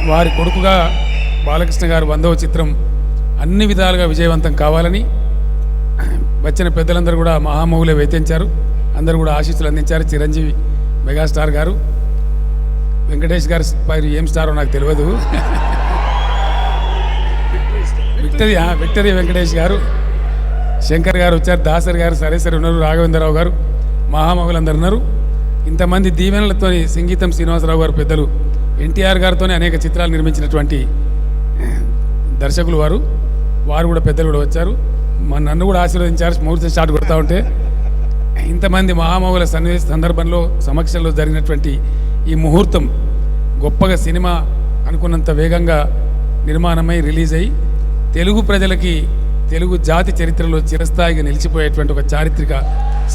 వారి కొడుకుగా బాలకృష్ణ గారు 100వ చిత్రం అన్ని విధాలుగా విజయవంతం కావాలని వచ్చిన పెద్దలందరూ కూడా మహామౌలే వేతించారు. అందరూ కూడా ఆశీస్సులు అందించారు. చిరంజీవి మెగాస్టార్ గారు, వెంకటేష్ గారు ఏం స్టారో నాకు తెలియదు, విక్టరీ వెంకటేష్ గారు, శంకర్ గారు వచ్చారు, దాసరి గారు, సరేసరి ఉన్నారు, రాఘవేంద్రరావు గారు, మహామౌలందరూ ఉన్నారు. ఇంతమంది దీవెనలతో సంగీతం శ్రీనివాసరావు గారు పెద్దలు, ఎన్టీఆర్ గారితోనే అనేక చిత్రాలు నిర్మించినటువంటి దర్శకులు వారు కూడా పెద్దలు కూడా వచ్చారు. నన్ను కూడా ఆశీర్వదించారు. ముహూర్తం స్టార్ట్ కొడతా ఉంటే ఇంతమంది మహామౌల సందర్భంలో సమక్షంలో జరిగినటువంటి ఈ ముహూర్తం గొప్పగా సినిమా అనుకున్నంత వేగంగా నిర్మాణమై రిలీజ్ అయ్యి తెలుగు ప్రజలకి తెలుగు జాతి చరిత్రలో చిరస్థాయిగా నిలిచిపోయేటువంటి ఒక చారిత్రక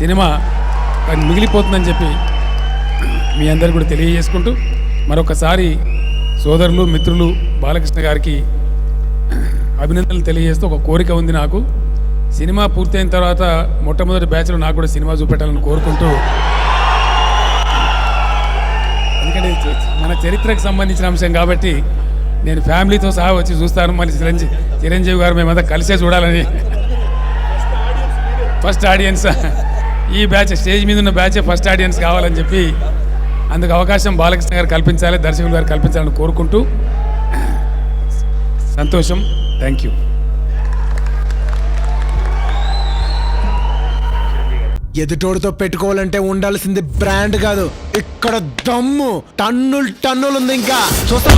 సినిమా మిగిలిపోతుందని చెప్పి మీ అందరికీ కూడా తెలియజేసుకుంటూ మరొకసారి సోదరులు మిత్రులు బాలకృష్ణ గారికి అభినందనలు తెలియజేస్తూ ఒక కోరిక ఉంది నాకు. సినిమా పూర్తయిన తర్వాత మొట్టమొదటి బ్యాచ్లో నాకు కూడా సినిమా చూపెట్టాలని కోరుకుంటూ, ఎందుకంటే మన చరిత్రకు సంబంధించిన అంశం కాబట్టి నేను ఫ్యామిలీతో సహా వచ్చి చూస్తాను. మళ్ళీ చిరంజీవి గారు మేమంతా కలిసే చూడాలని. ఫస్ట్ ఆడియన్స్ ఈ బ్యాచ్, స్టేజ్ మీద ఉన్న బ్యాచే ఫస్ట్ ఆడియన్స్ కావాలని చెప్పి అందుకు అవకాశం బాలకృష్ణ గారు కల్పించాలి, దర్శకులు గారు కల్పించాలని కోరుకుంటూ సంతోషం. Thank you. ఎదుటోడితో పెట్టుకోవాలంటే ఉండాల్సింది బ్రాండ్ కాదు, ఇక్కడ దమ్ము టన్నులు ఉంది. ఇంకా చూస్తా